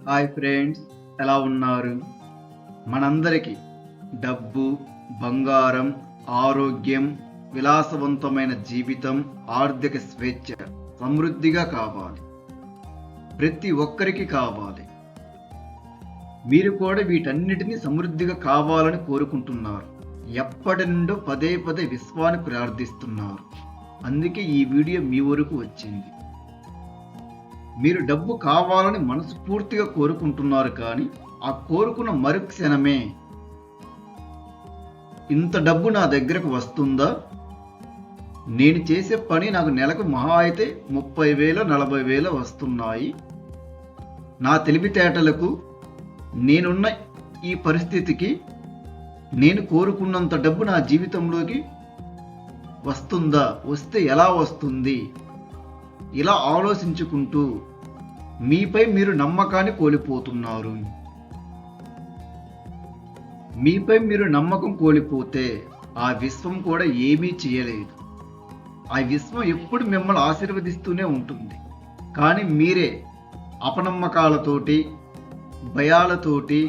Hi friends, ఎలా ఉన్నారు? మనందరికీ డబ్బు, బంగారం, ఆరోగ్యం, విలాసవంతమైన జీవితం, ఆర్థిక స్వేచ్ఛ, సమృద్ధిగా కావాలి. ప్రతి ఒక్కరికి కావాలి. మీరు కూడా వీటన్నిటినీ సమృద్ధిగా కావాలని కోరుకుంటున్నారు. ఎప్పటి నుండో పదే పదే విశ్వాన్ని ప్రార్థిస్తున్నారు. అందుకే ఈ వీడియో మీ వరకు వచ్చింది. మీరు డబ్బు కావాలని మనస్ఫూర్తిగా కోరుకుంటున్నారు, కానీ ఆ కోరుకున్న మరుక్షణమే ఇంత డబ్బు నా దగ్గరకు వస్తుందా, నేను చేసే పని నాకు నెలకు మహా అయితే 30,000 40,000 వస్తున్నాయి, నా తెలివితేటలకు నేనున్న ఈ పరిస్థితికి నేను కోరుకున్నంత డబ్బు నా జీవితంలోకి వస్తుందా, వస్తే ఎలా వస్తుంది, ఇలా ఆలోచించుకుంటూ మీపై మీరు నమ్మకాన్ని కోల్పోతున్నారు. మీపై మీరు నమ్మకం కోల్పోతే ఆ విశ్వం కూడా ఏమీ చేయలేదు. ఆ విశ్వం ఎప్పుడు మిమ్మల్ని ఆశీర్వదిస్తూనే ఉంటుంది. కానీ మీరే అపనమ్మకాలతోటి, భయాలతోటి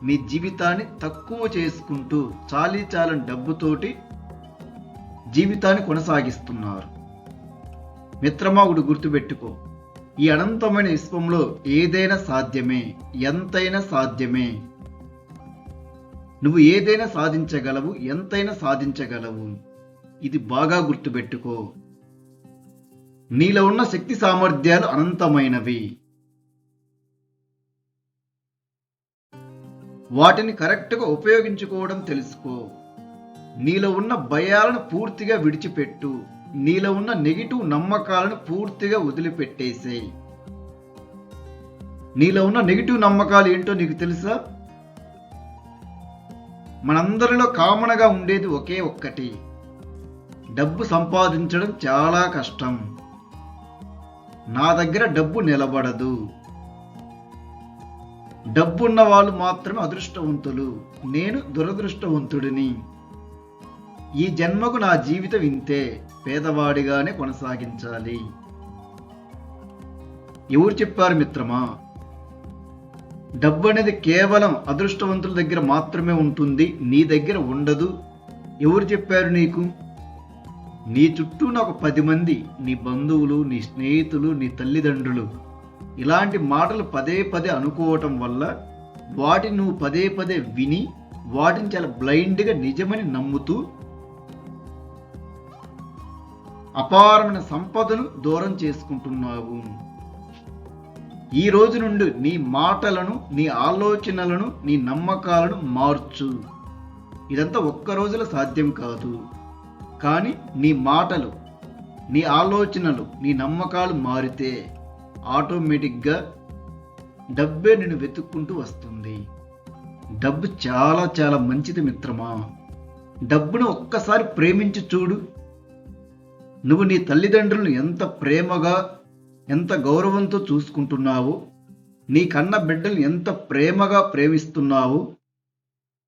మీ జీవితాన్ని తక్కువ చేసుకుంటూ చాలని డబ్బుతోటి జీవితాన్ని కొనసాగిస్తున్నారు. మిత్రమా, ఒకటి గుర్తుపెట్టుకో, ఈ అనంతమైన విశ్వంలో ఏదైనా సాధ్యమే, ఎంతైనా సాధ్యమే. నువ్వు ఏదైనా సాధించగలవు, ఎంతైనా సాధించగలవు. ఇది బాగా గుర్తుపెట్టుకో. నీలో ఉన్న శక్తి సామర్థ్యాలు అనంతమైనవి. వాటిని కరెక్ట్గా ఉపయోగించుకోవడం తెలుసుకో. నీలో ఉన్న భయాలను పూర్తిగా విడిచిపెట్టు. నీలో ఉన్న నెగిటివ్ నమ్మకాలను పూర్తిగా వదిలిపెట్టేసేయ్. నీలో ఉన్న నెగిటివ్ నమ్మకాలు ఏంటో నీకు తెలుసా? మనందరిలో కామన్గా ఉండేది ఒకే ఒక్కటి: డబ్బు సంపాదించడం చాలా కష్టం, నా దగ్గర డబ్బు నిలబడదు, డబ్బున్న వాళ్ళు మాత్రమే అదృష్టవంతులు, నేను దురదృష్టవంతుడిని, ఈ జన్మకు నా జీవితం ఇంతే, పేదవాడిగానే కొనసాగించాలి. ఎవరు చెప్పారు మిత్రమా? డబ్బు అనేది కేవలం అదృష్టవంతుల దగ్గర మాత్రమే ఉంటుంది, నీ దగ్గర ఉండదు. ఎవరు చెప్పారు నీకు? నీ చుట్టూ ఒక 10 మంది, నీ బంధువులు, నీ స్నేహితులు, నీ తల్లిదండ్రులు ఇలాంటి మాటలు పదే పదే అనుకోవటం వల్ల వాటిని నువ్వు పదే పదే విని వాటిని చాలా బ్లైండ్గా నిజమని నమ్ముతూ అపారమైన సంపదను దూరం చేసుకుంటున్నావు. ఈ రోజు నుండి నీ మాటలను, నీ ఆలోచనలను, నీ నమ్మకాలను మార్చు. ఇదంతా ఒక్క రోజులో సాధ్యం కాదు, కానీ నీ మాటలు, నీ ఆలోచనలు, నీ నమ్మకాలు మారితే ఆటోమేటిక్గా డబ్బే నిన్ను వెతుక్కుంటూ వస్తుంది. డబ్బు చాలా చాలా మంచిది మిత్రమా. డబ్బును ఒక్కసారి ప్రేమించి చూడు. నువ్వు నీ తల్లిదండ్రులను ఎంత ప్రేమగా, ఎంత గౌరవంతో చూసుకుంటున్నావు, నీ కన్న బిడ్డలు ఎంత ప్రేమగా ప్రేమిస్తున్నావు,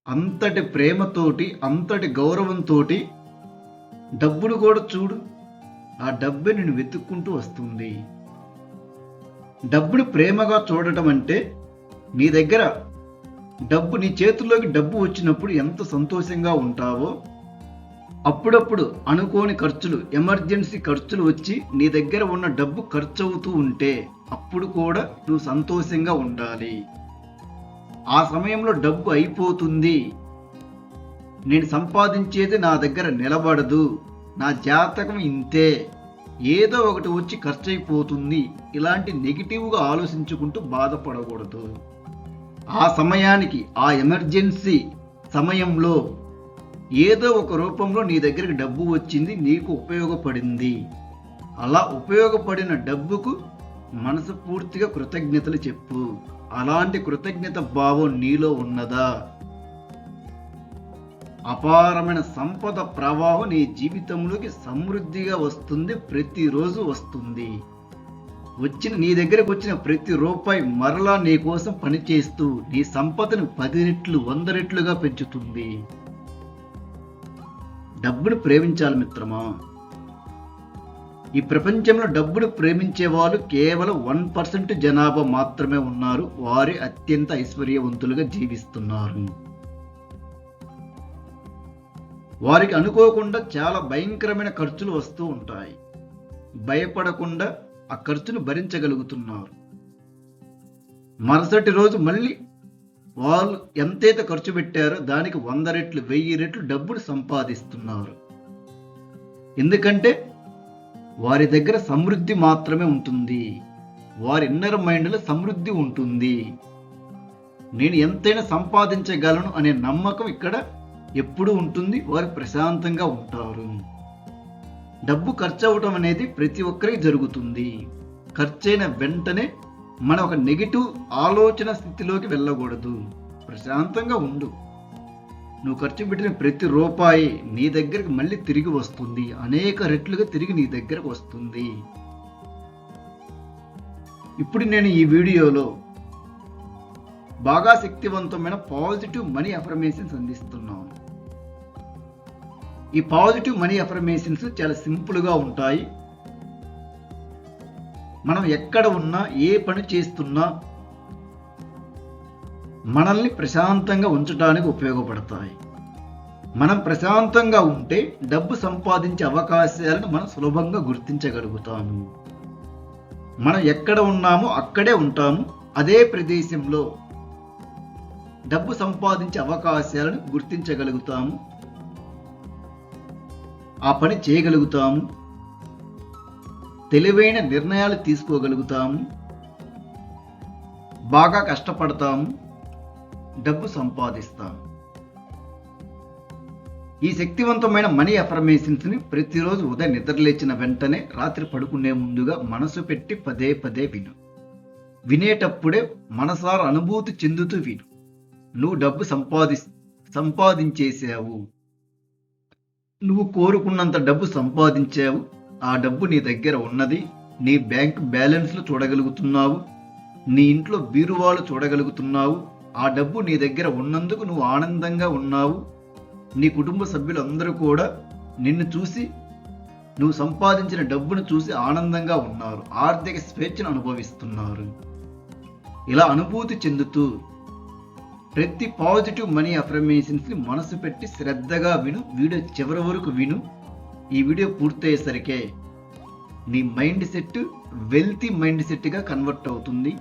అంతటి ప్రేమతోటి, అంతటి గౌరవంతో డబ్బును కూడా చూడు. ఆ డబ్బే నిన్ను వెతుక్కుంటూ వస్తుంది. డబ్బును ప్రేమగా చూడటం అంటే నీ దగ్గర డబ్బు, నీ చేతుల్లోకి డబ్బు వచ్చినప్పుడు ఎంత సంతోషంగా ఉంటావో, అప్పుడప్పుడు అనుకోని ఖర్చులు, ఎమర్జెన్సీ ఖర్చులు వచ్చి నీ దగ్గర ఉన్న డబ్బు ఖర్చు అవుతూ ఉంటే అప్పుడు కూడా నువ్వు సంతోషంగా ఉండాలి. ఆ సమయంలో డబ్బు అయిపోతుంది, నేను సంపాదించేది నా దగ్గర నిలబడదు, నా జాతకం ఇంతే, ఏదో ఒకటి వచ్చి ఖర్చు అయిపోతుంది, ఇలాంటి నెగిటివ్గా ఆలోచించుకుంటూ బాధపడకూడదు. ఆ సమయానికి, ఆ ఎమర్జెన్సీ సమయంలో ఏదో ఒక రూపంలో నీ దగ్గరికి డబ్బు వచ్చింది, నీకు ఉపయోగపడింది. అలా ఉపయోగపడిన డబ్బుకు మనస్ఫూర్తిగా కృతజ్ఞతలు చెప్పు. అలాంటి కృతజ్ఞత భావం నీలో ఉన్నదా? అపారమైన సంపద ప్రవాహం నీ జీవితంలోకి సమృద్ధిగా వస్తుంది, ప్రతిరోజు వస్తుంది. నీ దగ్గరకు వచ్చిన ప్రతి రూపాయి మరలా నీ కోసం పనిచేస్తూ నీ సంపదను 10 రెట్లు 100 రెట్లుగా పెంచుతుంది. డబ్బును ప్రేమించాలి మిత్రమా. ఈ ప్రపంచంలో డబ్బును ప్రేమించే వాళ్ళు కేవలం 1% జనాభా మాత్రమే ఉన్నారు. వారే అత్యంత ఐశ్వర్యవంతులుగా జీవిస్తున్నారు. వారికి అనుకోకుండా చాలా భయంకరమైన ఖర్చులు వస్తూ ఉంటాయి. భయపడకుండా ఆ ఖర్చును భరించగలుగుతున్నారు. మరుసటి రోజు మళ్ళీ వాళ్ళు ఎంతైతే ఖర్చు పెట్టారో దానికి 100 రెట్లు 1000 రెట్లు డబ్బును సంపాదిస్తున్నారు. ఎందుకంటే వారి దగ్గర సమృద్ధి మాత్రమే ఉంటుంది. వారి ఇన్నర్ మైండ్లో సమృద్ధి ఉంటుంది. నేను ఎంతైనా సంపాదించగలను అనే నమ్మకం ఇక్కడ ఎప్పుడూ ఉంటుంది. వారు ప్రశాంతంగా ఉంటారు. డబ్బు ఖర్చు అవటం అనేది ప్రతి ఒక్కరికి జరుగుతుంది. ఖర్చైన వెంటనే మనం ఒక నెగిటివ్ ఆలోచన స్థితిలోకి వెళ్ళకూడదు. ప్రశాంతంగా ఉండు. నువ్వు ఖర్చు పెట్టిన ప్రతి రూపాయి నీ దగ్గరికి మళ్ళీ తిరిగి వస్తుంది. అనేక రెట్లుగా తిరిగి నీ దగ్గరకు వస్తుంది. ఇప్పుడు నేను ఈ వీడియోలో బాగా శక్తివంతమైన పాజిటివ్ మనీ అఫర్మేషన్స్ అందిస్తున్నాను. ఈ పాజిటివ్ మనీ అఫర్మేషన్స్ చాలా సింపుల్గా ఉంటాయి. మనం ఎక్కడ ఉన్నా, ఏ పని చేస్తున్నా మనల్ని ప్రశాంతంగా ఉంచడానికి ఉపయోగపడతాయి. మనం ప్రశాంతంగా ఉంటే డబ్బు సంపాదించే అవకాశాలను మనం సులభంగా గుర్తించగలుగుతాము. మనం ఎక్కడ ఉన్నామో అక్కడే ఉంటాము. అదే ప్రదేశంలో డబ్బు సంపాదించే అవకాశాలను గుర్తించగలుగుతాము. ఆ పని చేయగలుగుతాము. తెలివైన నిర్ణయాలు తీసుకోగలుగుతాము. బాగా కష్టపడతాము. డబ్బు సంపాదిస్తాము. ఈ శక్తివంతమైన మనీ అఫర్మేషన్స్ని ప్రతిరోజు ఉదయం నిద్రలేచిన వెంటనే రాత్రి పడుకునే ముందుగా మనసు పెట్టి పదే పదే విను. వినేటప్పుడే మనసారా అనుభూతి చెందుతూ విను. నువ్వు డబ్బు సంపాదించేసావు. నువ్వు కోరుకున్నంత డబ్బు సంపాదించావు. ఆ డబ్బు నీ దగ్గర ఉన్నది. నీ బ్యాంక్ బ్యాలెన్స్లు చూడగలుగుతున్నావు. నీ ఇంట్లో బీరువాలు చూడగలుగుతున్నావు. ఆ డబ్బు నీ దగ్గర ఉన్నందుకు నువ్వు ఆనందంగా ఉన్నావు. నీ కుటుంబ సభ్యులందరూ కూడా నిన్ను చూసి, నువ్వు సంపాదించిన డబ్బును చూసి ఆనందంగా ఉన్నారు. ఆర్థిక స్వేచ్ఛను అనుభవిస్తున్నారు. ఇలా అనుభూతి చెందుతూ ప్రతి పాజిటివ్ మనీ అఫర్మేషన్స్ని మనసు పెట్టి శ్రద్ధగా విను. వీడియో చివరి వరకు విను. ఈ వీడియో పూర్తయ్యేసరికే నీ మైండ్ సెట్ వెల్తీ మైండ్ సెట్గా కన్వర్ట్ అవుతుంది.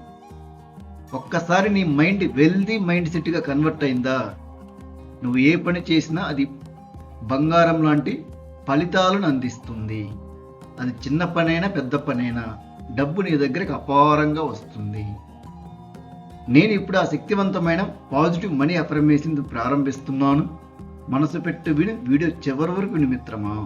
ఒక్కసారి నీ మైండ్ వెల్తీ మైండ్ సెట్గా కన్వర్ట్ అయిందా, నువ్వు ఏ పని చేసినా అది బంగారం లాంటి ఫలితాలను అందిస్తుంది. అది చిన్న పనైనా పెద్ద పనైనా డబ్బు నీ దగ్గరికి అపారంగా వస్తుంది. నేను ఇప్పుడు ఆ శక్తివంతమైన పాజిటివ్ మనీ అఫర్మేషన్ ప్రారంభిస్తున్నాను. మనసు పెట్టి విని వీడియో చివరి వరకు విను మిత్రమా.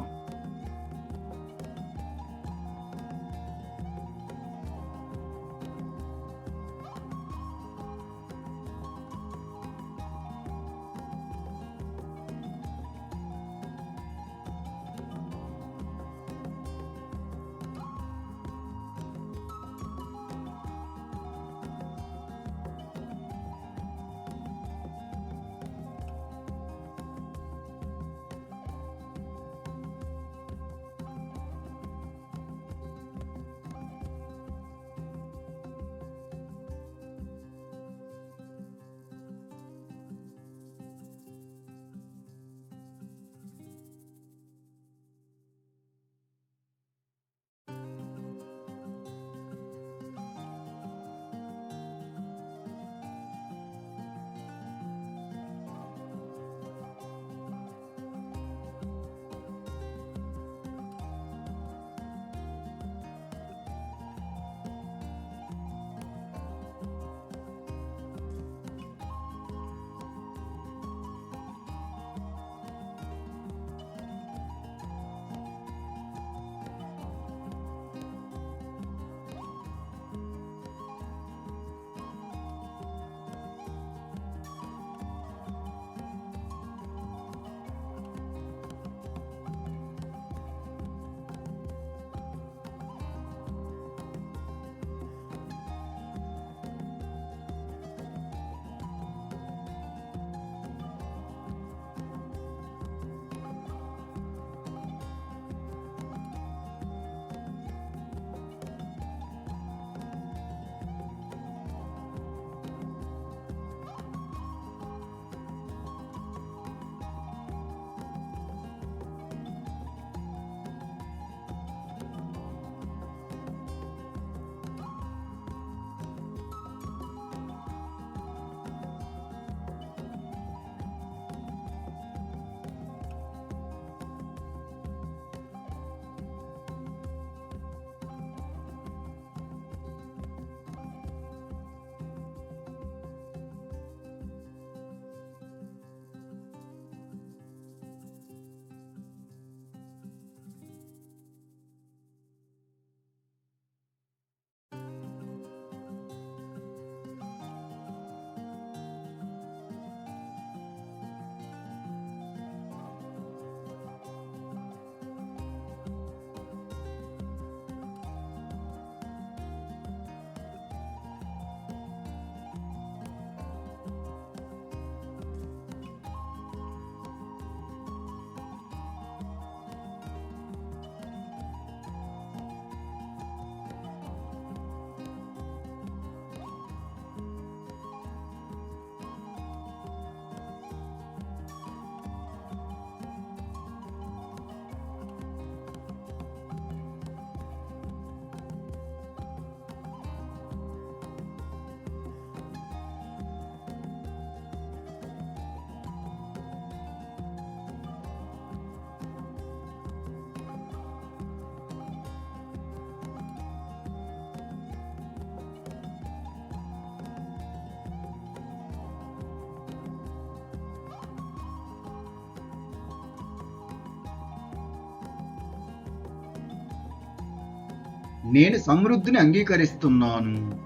నేను సమృద్ధిని అంగీకరిస్తున్నాను.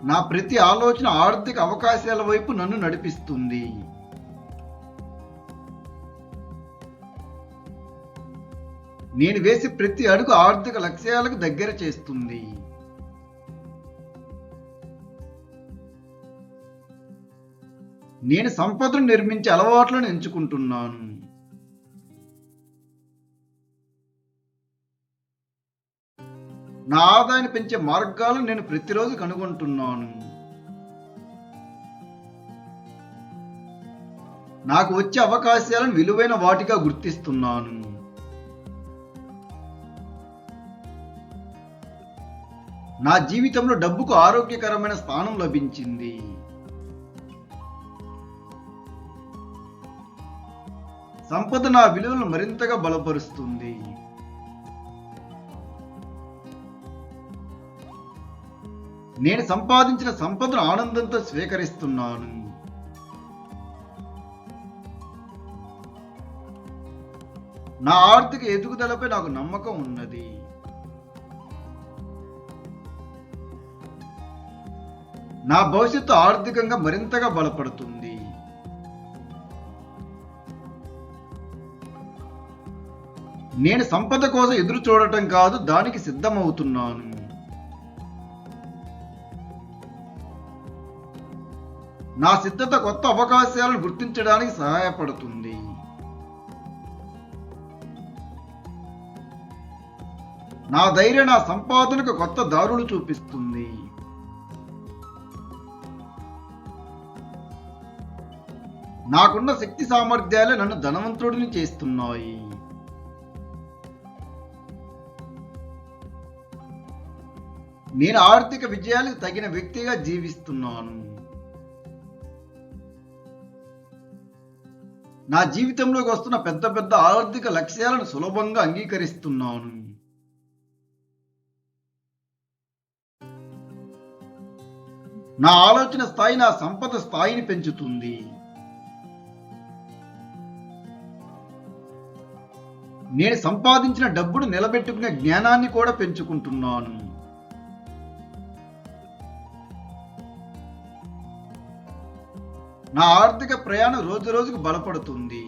నా ప్రతి ఆలోచన ఆర్థిక అవకాశాల వైపు నన్ను నడిపిస్తుంది. నేను వేసే ప్రతి అడుగు ఆర్థిక లక్ష్యాలకు దగ్గర చేస్తుంది. నేను సంపదను నిర్మించే అలవాట్లను ఎంచుకుంటున్నాను. నా ఆదాయాన్ని పెంచే మార్గాలను నేను ప్రతిరోజు కనుగొంటున్నాను. నాకు వచ్చే అవకాశాలను విలువైన వాటిగా గుర్తిస్తున్నాను. నా జీవితంలో డబ్బుకు ఆరోగ్యకరమైన స్థానం లభించింది. సంపద నా విలువలను మరింతగా బలపరుస్తుంది. నేను సంపాదించిన సంపదను ఆనందంతో స్వీకరిస్తున్నాను. నా ఆర్థిక ఎదుగుదలపై నాకు నమ్మకం ఉన్నది. నా భవిష్యత్తు ఆర్థికంగా మరింతగా బలపడుతుంది. నేను సంపద కోసం ఎదురు చూడటం కాదు, దానికి సిద్ధమవుతున్నాను. నా సిద్ధత కొత్త అవకాశాలను గుర్తించడానికి సహాయపడుతుంది. నా ధైర్యం నా సంపాదనకు కొత్త దారులు చూపిస్తుంది. నాకున్న శక్తి సామర్థ్యాలే నన్ను ధనవంతుడిని చేస్తున్నాయి. నేను ఆర్థిక విజయాలకు తగిన వ్యక్తిగా జీవిస్తున్నాను. నా జీవితంలోకి వస్తున్న పెద్ద పెద్ద ఆర్థిక లక్ష్యాలను సులభంగా అంగీకరిస్తున్నాను. నా ఆలోచన స్థాయి నా సంపద స్థాయిని పెంచుతుంది. నేను సంపాదించిన డబ్బును నిలబెట్టుకునే జ్ఞానాన్ని కూడా పెంచుకుంటున్నాను. నా ఆర్థిక ప్రయాణం రోజు రోజుకు బలపడుతుంది.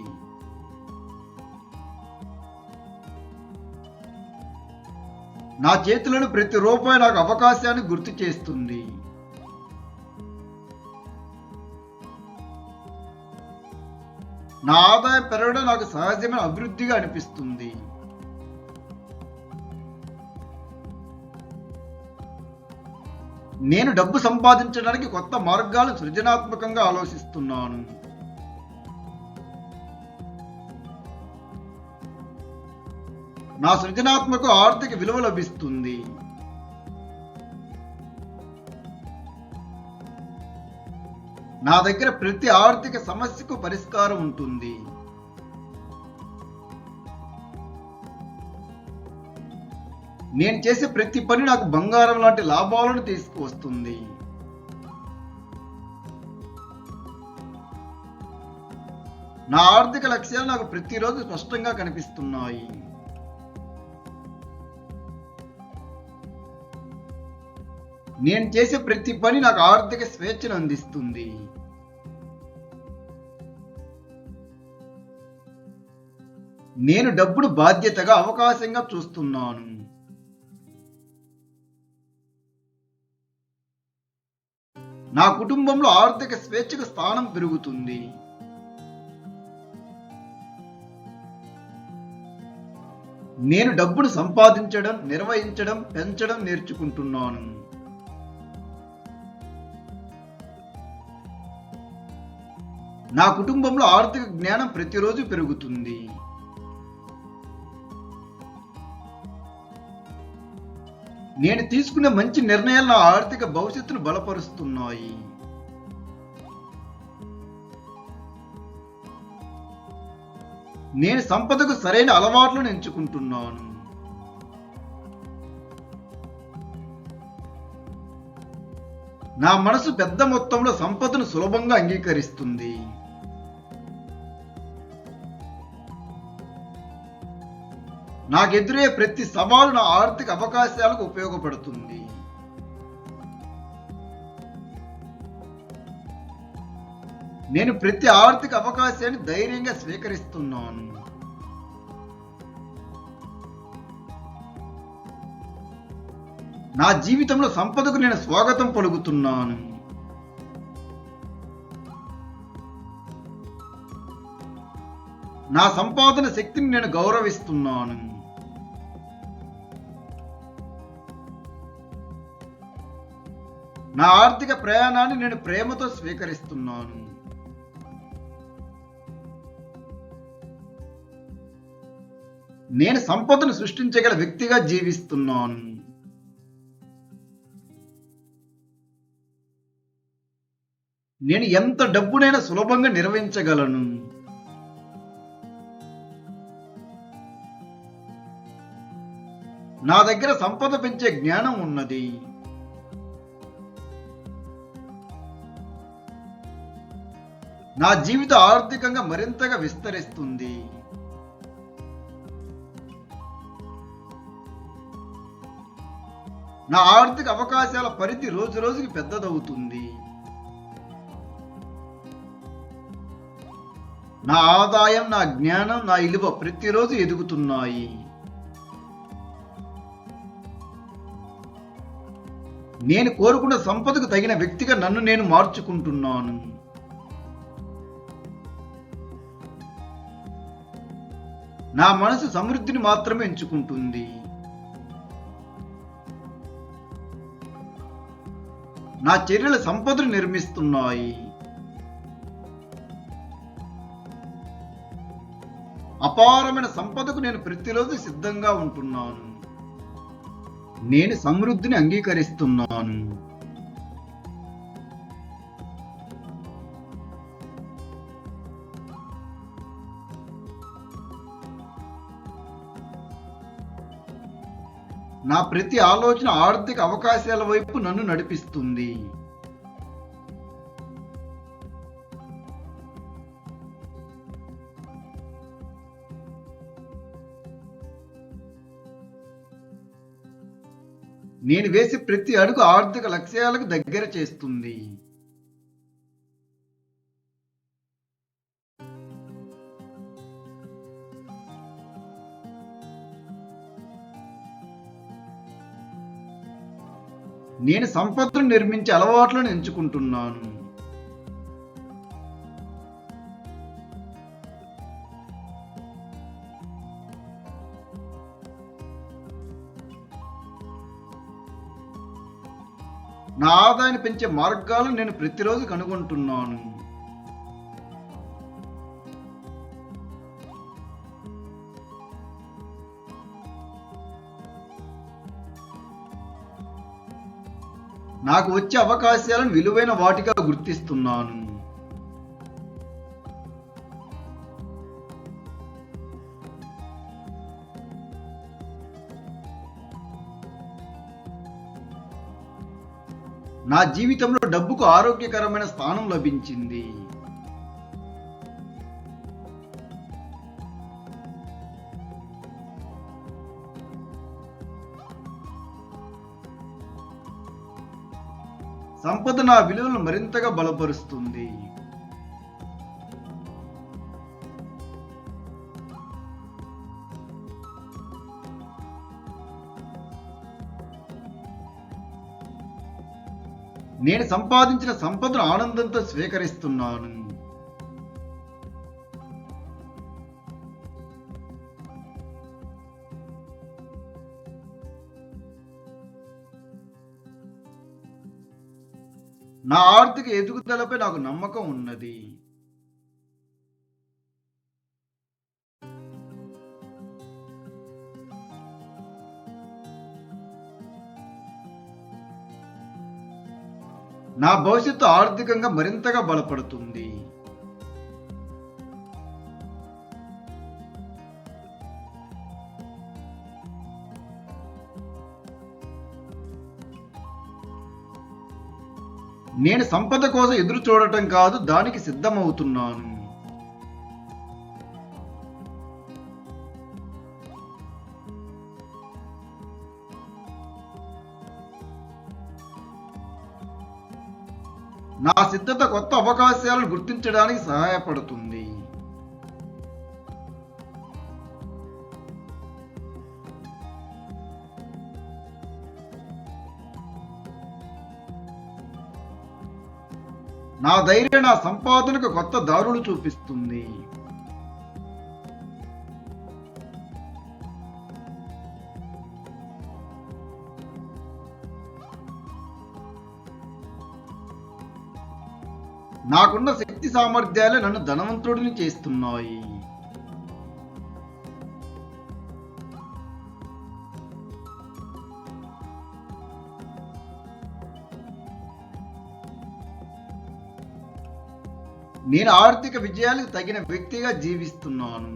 నా చేతులను ప్రతి రూపాయి నాకు అవకాశాన్ని గుర్తు చేస్తుంది. నా ఆదాయం పెరగడం నాకు సహజమైన అభివృద్ధిగా అనిపిస్తుంది. నేను డబ్బు సంపాదించడానికి కొత్త మార్గాలను సృజనాత్మకంగా ఆలోచిస్తున్నాను. నా సృజనాత్మక ఆర్థిక విలువ లభిస్తుంది. నా దగ్గర ప్రతి ఆర్థిక సమస్యకు పరిష్కారం ఉంటుంది. నేను చేసే ప్రతి పని నాకు బంగారం లాంటి లాభాలను తీసుకువస్తుంది. నా ఆర్థిక లక్ష్యాలు నాకు ప్రతిరోజు స్పష్టంగా కనిపిస్తున్నాయి. నేను చేసే ప్రతి పని నాకు ఆర్థిక స్వేచ్ఛను అందిస్తుంది. నేను డబ్బును బాధ్యతగా అవకాశంగా చూస్తున్నాను. నా కుటుంబంలో ఆర్థిక స్వేచ్ఛకు స్థానం పెరుగుతుంది. నేను డబ్బును సంపాదించడం, నిర్వహించడం, పెంచడం నేర్చుకుంటున్నాను. నా కుటుంబంలో ఆర్థిక జ్ఞానం ప్రతిరోజు పెరుగుతుంది. నేను తీసుకునే మంచి నిర్ణయాలు నా ఆర్థిక భవిష్యత్తును బలపరుస్తున్నాయి. నేను సంపదకు సరైన అలవాట్లను ఎంచుకుంటున్నాను. నా మనసు పెద్ద మొత్తంలో సంపదను సులభంగా అంగీకరిస్తుంది. నాకెదురయ్యే ప్రతి సవాలు నా ఆర్థిక అవకాశాలకు ఉపయోగపడుతుంది. నేను ప్రతి ఆర్థిక అవకాశాన్ని ధైర్యంగా స్వీకరిస్తున్నాను. నా జీవితంలో సంపదకు నేను స్వాగతం పలుకుతున్నాను. నా సంపాదన శక్తిని నేను గౌరవిస్తున్నాను. నా ఆర్థిక ప్రయాణాన్ని నేను ప్రేమతో స్వీకరిస్తున్నాను. నేను సంపదను సృష్టించగల వ్యక్తిగా జీవిస్తున్నాను. నేను ఎంత డబ్బునైనా సులభంగా నిర్వహించగలను. నా దగ్గర సంపద పెంచే జ్ఞానం ఉన్నది. నా జీవిత ఆర్థికంగా మరింతగా విస్తరిస్తుంది. నా ఆర్థిక అవకాశాల పరిధి రోజు రోజుకి పెద్దదవుతుంది. నా ఆదాయం, నా జ్ఞానం, నా విలువ ప్రతిరోజు ఎదుగుతున్నాయి. నేను కోరుకున్న సంపదకు తగిన వ్యక్తిగా నన్ను నేను మార్చుకుంటున్నాను. నా మనసు సమృద్ధిని మాత్రమే ఎంచుకుంటుంది. నా చర్యలు సంపదను నిర్మిస్తున్నాయి. అపారమైన సంపదకు నేను ప్రతిరోజు సిద్ధంగా ఉంటున్నాను. నేను సమృద్ధిని అంగీకరిస్తున్నాను. నా ప్రతి ఆలోచన ఆర్థిక అవకాశాల వైపు నన్ను నడిపిస్తుంది. నేను వేసే ప్రతి అడుగు ఆర్థిక లక్ష్యాలకు దగ్గర చేస్తుంది. నేను సంపదను నిర్మించే అలవాట్లను ఎంచుకుంటున్నాను. నా ఆదాయాన్ని పెంచే మార్గాలను నేను ప్రతిరోజు కనుగొంటున్నాను. నాకు వచ్చే అవకాశాలను విలువైన వాటిగా గుర్తిస్తున్నాను. నా జీవితంలో డబ్బుకు ఆరోగ్యకరమైన స్థానం లభించింది. సంపద నా విలువలను మరింతగా బలపరుస్తుంది. నేను సంపాదించిన సంపదను ఆనందంతో స్వీకరిస్తున్నాను. నా ఆర్థిక ఎదుగుదలపై నాకు నమ్మకం ఉన్నది. నా భవిష్యత్తు ఆర్థికంగా మరింతగా బలపడుతుంది. నేను సంపద కోసం ఎదురు చూడటం కాదు, దానికి సిద్ధమవుతున్నాను. నా సిద్ధత కొత్త అవకాశాలను గుర్తించడానికి సహాయపడుతుంది. నా ధైర్యం నా సంపాదనకు కొత్త దారులు చూపిస్తుంది. నాకున్న శక్తి సామర్థ్యాలే నన్ను ధనవంతుడిని చేస్తున్నాయి. నేను ఆర్థిక విజయాలకు తగిన వ్యక్తిగా జీవిస్తున్నాను.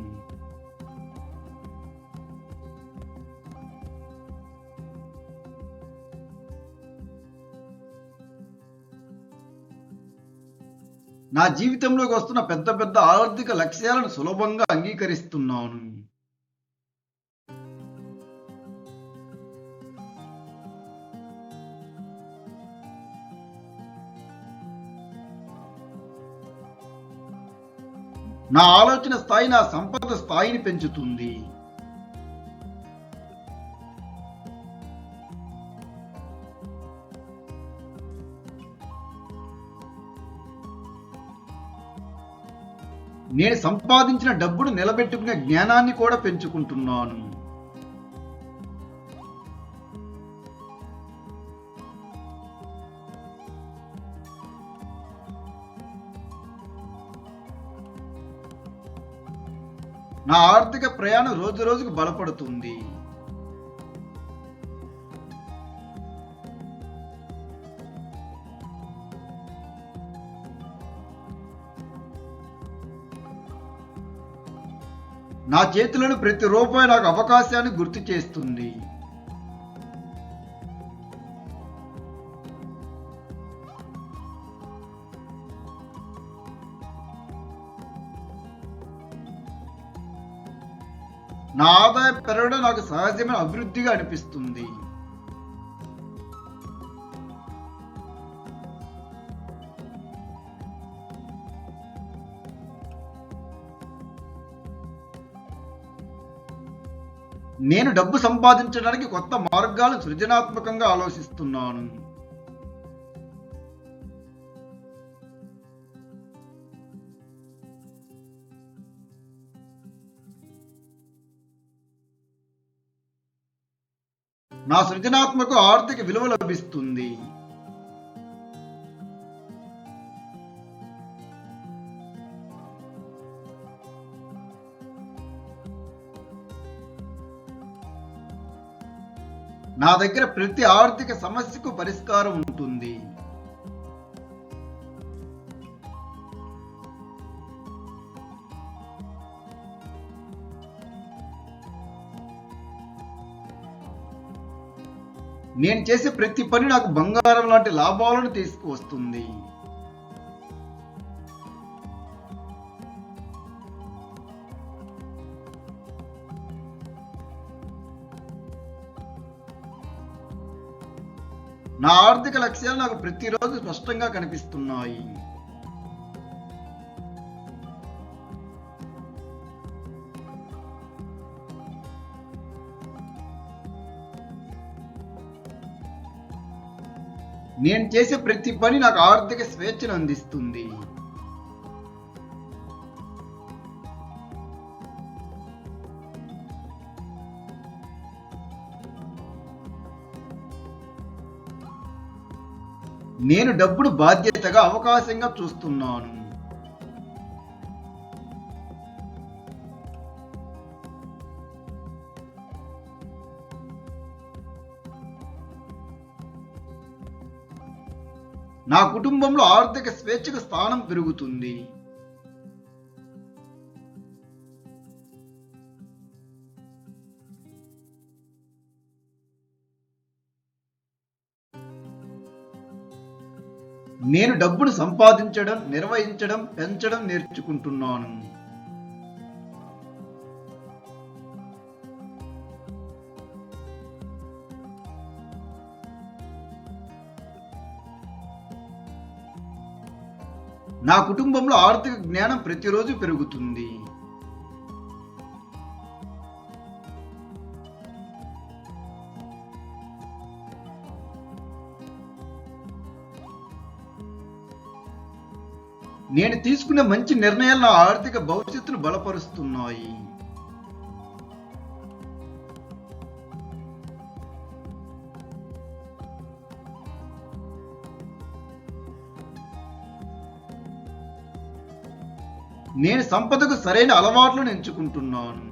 నా జీవితంలోకి వస్తున్న పెద్ద పెద్ద ఆర్థిక లక్ష్యాలను సులభంగా అంగీకరిస్తున్నాను. నా ఆలోచన స్థాయి నా సంపద స్థాయిని పెంచుతుంది. నేను సంపాదించిన డబ్బును నిలబెట్టుకునే జ్ఞానాన్ని కూడా పెంచుకుంటున్నాను. నా ఆర్థిక ప్రయాణం రోజు రోజుకు బలపడుతుంది. నా చేతిలోని ప్రతి రూపాయి నాకు అవకాశాన్ని గుర్తు చేస్తుంది. నా ఆదాయం పెరగడం నాకు సహజమైన అభివృద్ధిగా అనిపిస్తుంది. నేను డబ్బు సంపాదించడానికి కొత్త మార్గాలను సృజనాత్మకంగా ఆలోచిస్తున్నాను. నా సృజనాత్మక ఆర్థిక విలువ లభిస్తుంది. నా దగ్గర ప్రతి ఆర్థిక సమస్యకు పరిష్కారం ఉంటుంది. నేను చేసే ప్రతి పని నాకు బంగారం లాంటి లాభాలను తీసుకువస్తుంది. నా ఆర్థిక లక్ష్యాలు నాకు ప్రతిరోజు స్పష్టంగా కనిపిస్తున్నాయి. నేను చేసే ప్రతి పని నాకు ఆర్థిక స్వేచ్ఛను అందిస్తుంది. నేను డబ్బును బాధ్యతగా అవకాశంగా చూస్తున్నాను. నా కుటుంబంలో ఆర్థిక స్వేచ్ఛకు స్థానం పెరుగుతుంది. నేను డబ్బును సంపాదించడం, నిర్వహించడం, పెంచడం నేర్చుకుంటున్నాను. నా కుటుంబంలో ఆర్థిక జ్ఞానం ప్రతిరోజు పెరుగుతుంది. నేను తీసుకునే మంచి నిర్ణయాలు నా ఆర్థిక భవిష్యత్తును బలపరుస్తున్నాయి. నేను సంపదకు సరైన అలవాట్లను ఎంచుకుంటున్నాను.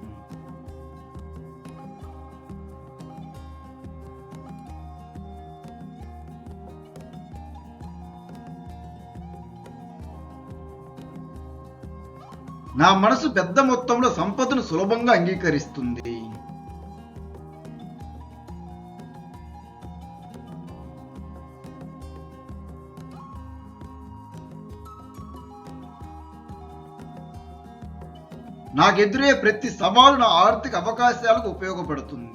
నా మనసు పెద్ద మొత్తంలో సంపదను సులభంగా అంగీకరిస్తుంది. నాకెదురయ్యే ప్రతి సవాలు నా ఆర్థిక అవకాశాలకు ఉపయోగపడుతుంది.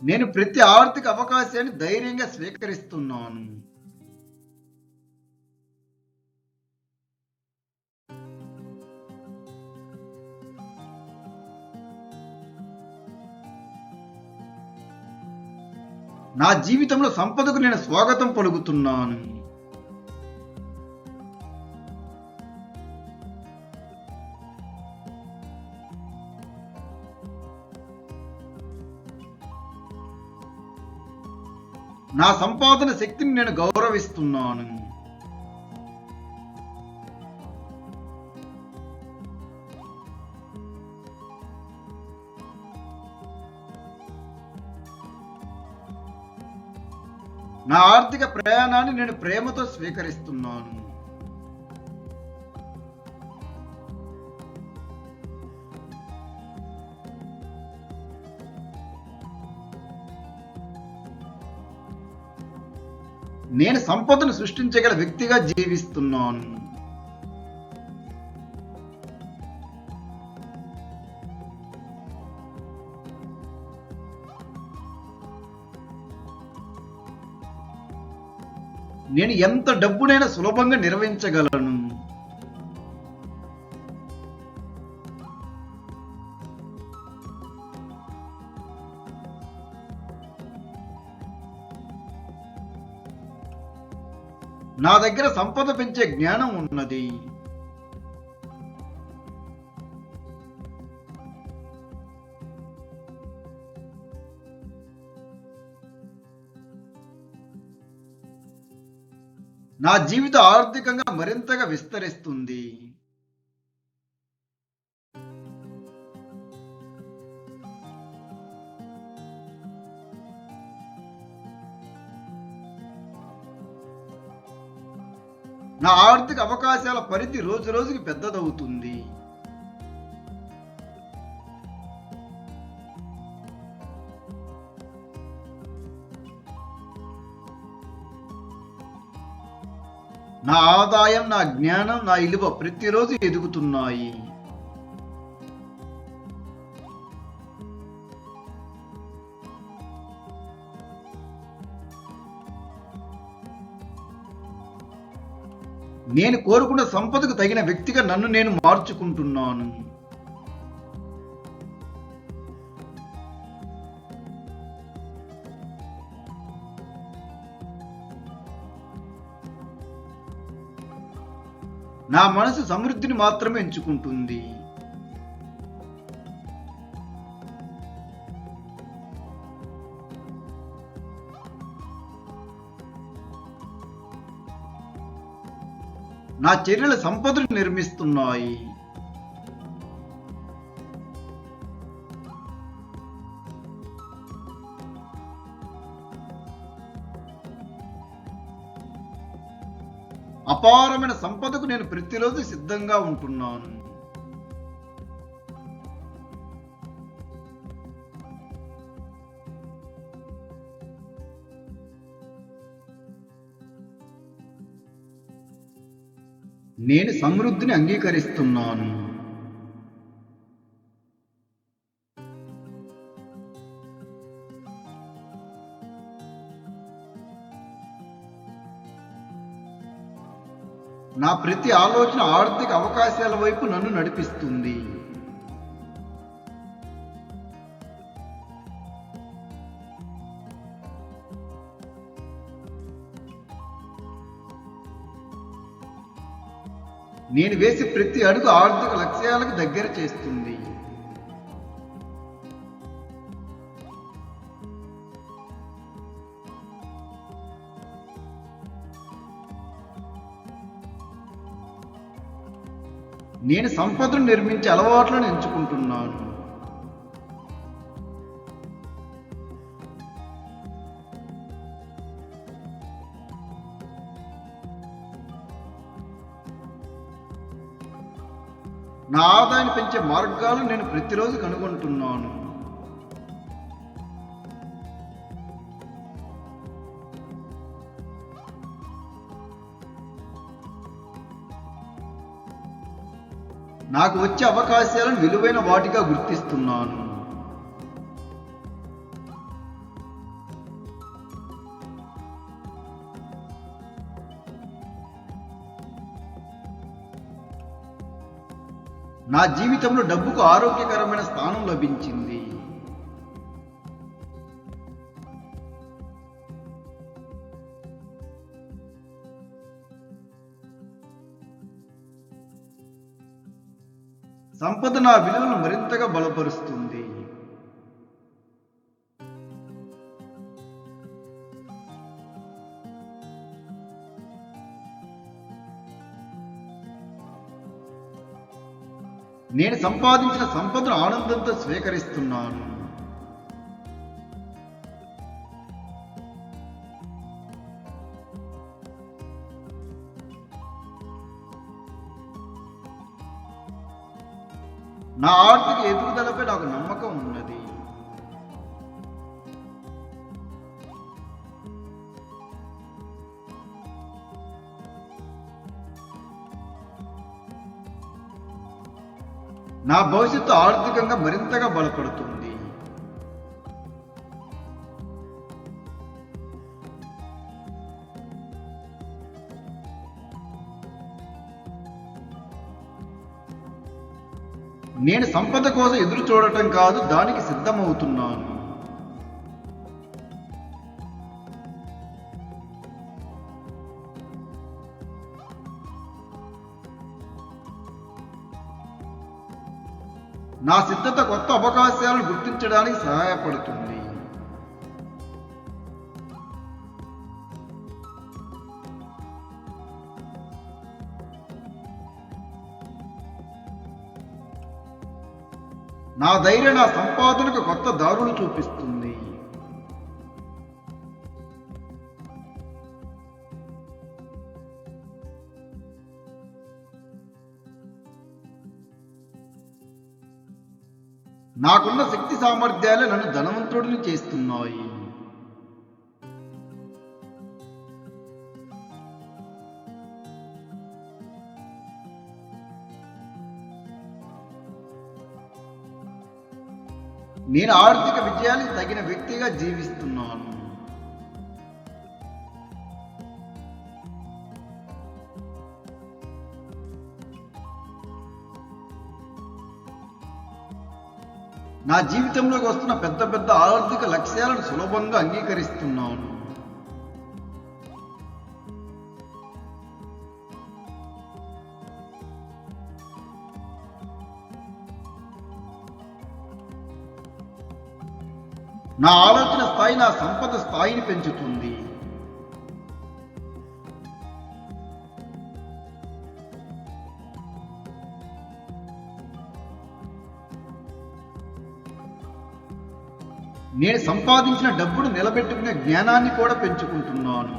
నేను ప్రతి ఆర్థిక అవకాశాన్ని ధైర్యంగా స్వీకరిస్తున్నాను. నా జీవితంలో సంపదకు నేను స్వాగతం పలుకుతున్నాను. నా సంపాదన శక్తిని నేను గౌరవిస్తున్నాను. నా ఆర్థిక ప్రయాణాన్ని నేను ప్రేమతో స్వీకరిస్తున్నాను. నేను సంపదను సృష్టించగల వ్యక్తిగా జీవిస్తున్నాను. నేను ఎంత డబ్బునైనా సులభంగా నిర్వహించగలను. నా దగ్గర సంపద పెంచే జ్ఞానం ఉన్నది. నా జీవితం ఆర్థికంగా మరింతగా విస్తరిస్తుంది. నా ఆర్థిక అవకాశాల పరిధి రోజు రోజుకి పెద్దదవుతుంది. నా ఆదాయం, నా జ్ఞానం, నా విలువ ప్రతిరోజు ఎదుగుతున్నాయి. నేను కోరుకున్న సంపదకు తగిన వ్యక్తిగా నన్ను నేను మార్చుకుంటున్నాను. నా మనసు సమృద్ధిని మాత్రమే ఎంచుకుంటుంది. నా చర్యలు సంపదను నిర్మిస్తున్నాయి. అపారమైన సంపదకు నేను ప్రతిరోజు సిద్ధంగా ఉంటున్నాను. నేను సమృద్ధిని అంగీకరిస్తున్నాను. నా ప్రతి ఆలోచన ఆర్థిక అవకాశాల వైపు నన్ను నడిపిస్తుంది. నేను వేసే ప్రతి అడుగు ఆర్థిక లక్ష్యాలకు దగ్గర చేస్తుంది. నేను సంపదను నిర్మించే అలవాట్లను ఎంచుకుంటున్నాను. నా ఆదాయాన్ని పెంచే మార్గాలు నేను ప్రతిరోజు కనుగొంటున్నాను. నాకు వచ్చే అవకాశాలను విలువైన వాటిగా గుర్తిస్తున్నాను. నా జీవితంలో డబ్బుకు ఆరోగ్యకరమైన స్థానం లభించింది. సంపద నా విలువను మరింతగా బలపరుస్తుంది. నేను సంపాదించిన సంపదను ఆనందంతో స్వీకరిస్తున్నాను. నా ఆర్థిక ఎదుగుదలపై నాకు నమ్మకం ఉన్నది. నా భవిష్యత్తు ఆర్థికంగా మరింతగా బలపడుతుంది. నేను సంపద కోసం ఎదురు చూడటం కాదు, దానికి సిద్ధమవుతున్నాను. నా సిద్ధత కొత్త అవకాశాలను గుర్తించడానికి సహాయపడుతుంది. నా ధైర్యం నా సంపాదనకు కొత్త దారులు చూపిస్తుంది. నాకున్న శక్తి సామర్థ్యాలే నన్ను ధనవంతుడిని చేస్తున్నాయి. నేను ఆర్థిక విజయానికి తగిన వ్యక్తిగా జీవిస్తున్నాను. నా జీవితంలోకి వస్తున్న పెద్ద పెద్ద ఆర్థిక లక్ష్యాలను సులభంగా అంగీకరిస్తున్నాను. నా ఆలోచన స్థాయి నా సంపద స్థాయిని పెంచుతుంది. నేను సంపాదించిన డబ్బును నిలబెట్టుకునే జ్ఞానాన్ని కూడా పెంచుకుంటున్నాను.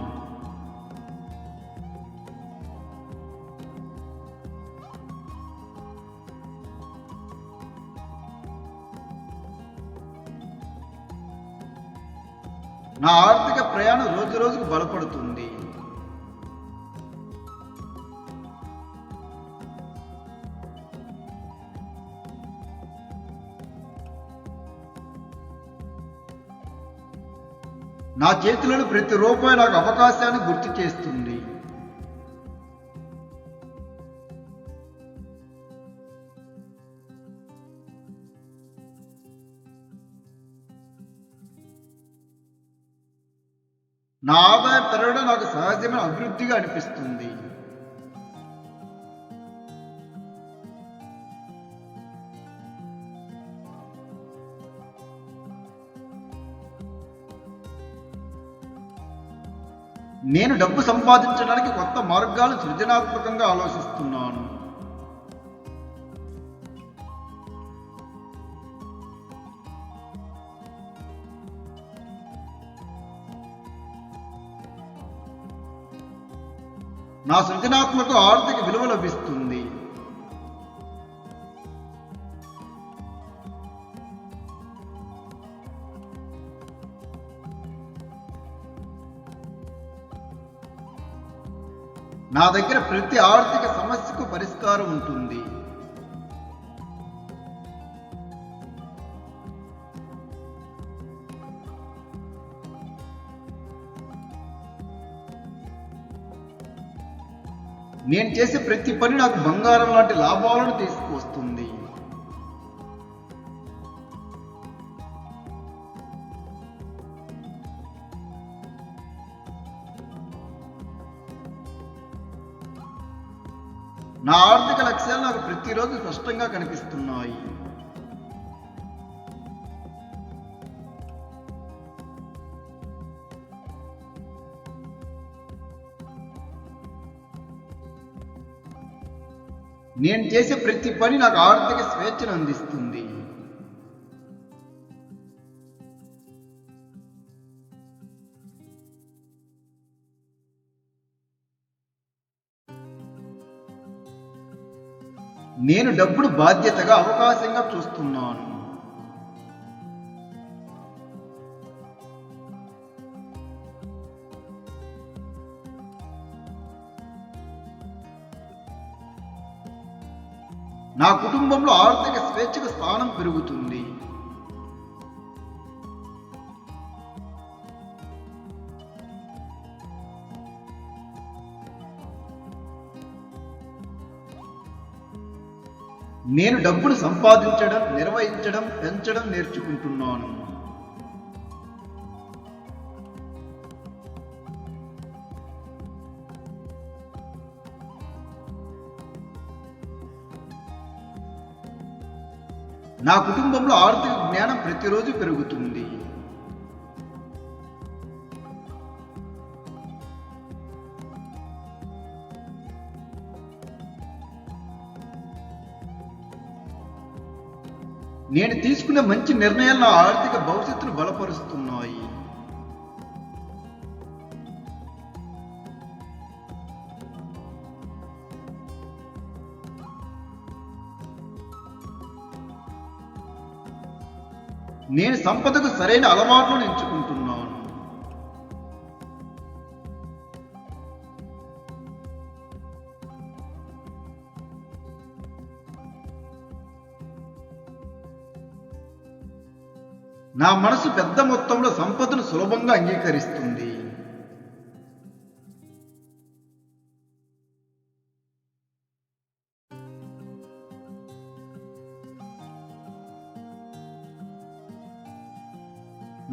నా ఆర్థిక ప్రయాణం రోజు రోజుకు బలపడుతుంది. నా చేతులను ప్రతి రూపాయి నాకు అవకాశాన్ని గుర్తు చేస్తుంది. నా ఆదాయం పెరగడం నాకు సహజమైన అభివృద్ధిగా అనిపిస్తుంది. నేను డబ్బు సంపాదించడానికి కొత్త మార్గాలు సృజనాత్మకంగా ఆలోచిస్తున్నాను. నా సృజనాత్మక ఆర్థిక విలువ లభిస్తుంది. నా దగ్గర ప్రతి ఆర్థిక సమస్యకు పరిష్కారం ఉంటుంది. నేను చేసే ప్రతి పని నాకు బంగారం లాంటి లాభాలను తీసుకువస్తుంది. నా ఆర్థిక లక్ష్యాలు నాకు ప్రతిరోజు స్పష్టంగా కనిపిస్తున్నాయి. నేను చేసే ప్రతి పని నాకు ఆర్థిక స్వేచ్ఛను అందిస్తుంది. నేను డబ్బును బాధ్యతగా అవకాశంగా చూస్తున్నాను. నా కుటుంబంలో ఆర్థిక స్వేచ్ఛకు స్థానం పెరుగుతుంది. నేను డబ్బును సంపాదించడం, నిర్వహించడం, పెంచడం నేర్చుకుంటున్నాను. నా కుటుంబంలో ఆర్థిక జ్ఞానం ప్రతిరోజు పెరుగుతుంది. నేను తీసుకునే మంచి నిర్ణయాలు నా ఆర్థిక భవిష్యత్తును బలపరుస్తున్నాయి. నేను సంపదకు సరైన అలవాట్లను ఎంచుకుంటున్నాను. నా మనసు పెద్ద మొత్తంలో సంపదను సులభంగా అంగీకరిస్తుంది.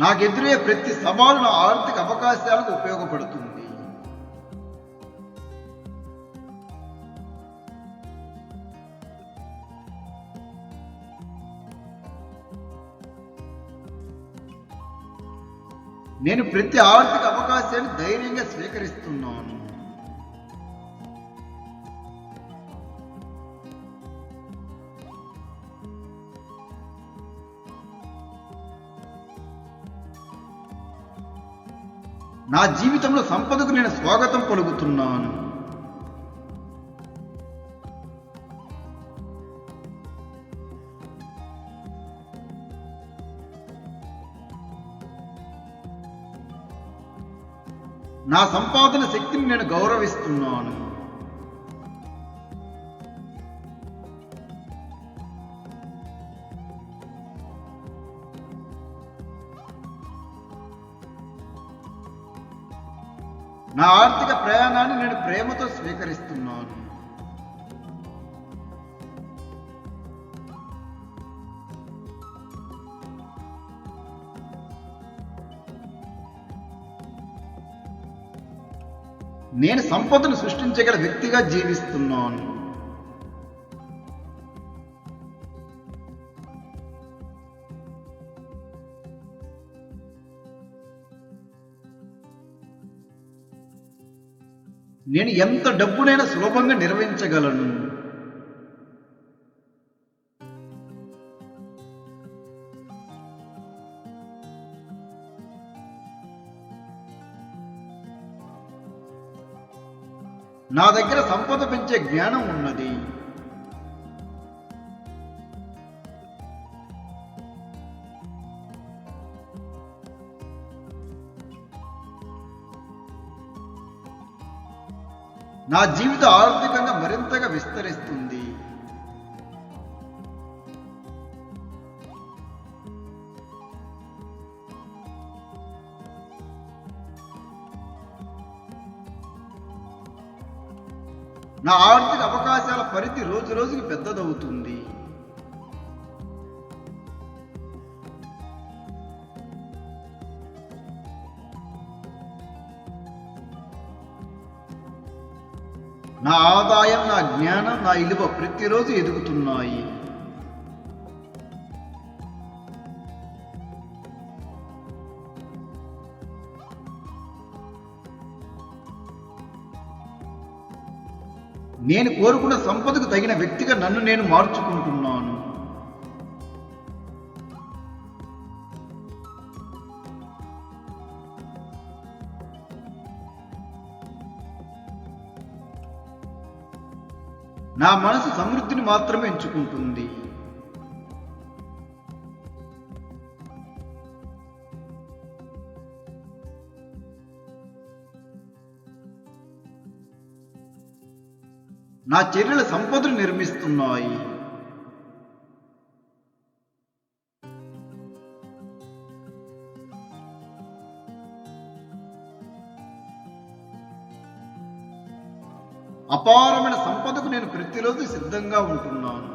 నాకెదురయ్యే ప్రతి సవాలు నా ఆర్థిక అవకాశాలకు ఉపయోగపడుతుంది. నేను ప్రతి ఆర్థిక అవకాశాన్ని ధైర్యంగా స్వీకరిస్తున్నాను. నా జీవితంలో సంపదకు నేను స్వాగతం పలుకుతున్నాను. నా సంపాదన శక్తిని నేను గౌరవిస్తున్నాను. నా ఆర్థిక ప్రయాణాన్ని నేను ప్రేమతో స్వీకరిస్తున్నాను. నేను సంపదను సృష్టించగల వ్యక్తిగా జీవిస్తున్నాను. నేను ఎంత డబ్బునైనా సులభంగా నిర్వహించగలను. నా దగ్గర సంపద పెంచే జ్ఞానం ఉన్నది. నా జీవితం ఆర్థికంగా మరింతగా విస్తరిస్తుంది. నా ఆర్థిక అవకాశాల పరిధి రోజు రోజుకి పెద్దదవుతుంది. నా ఆదాయం, నా జ్ఞానం, నా విలువ ప్రతిరోజు ఎదుగుతున్నాయి. నేను కోరుకున్న సంపదకు తగిన వ్యక్తిగా నన్ను నేను మార్చుకుంటున్నాను. నా మనసు సమృద్ధిని మాత్రమే ఎంచుకుంటుంది. నా చర్యలు సంపదను నిర్మిస్తున్నాయి. అపారమైన సంపదకు నేను ప్రతిరోజు సిద్ధంగా ఉంటున్నాను.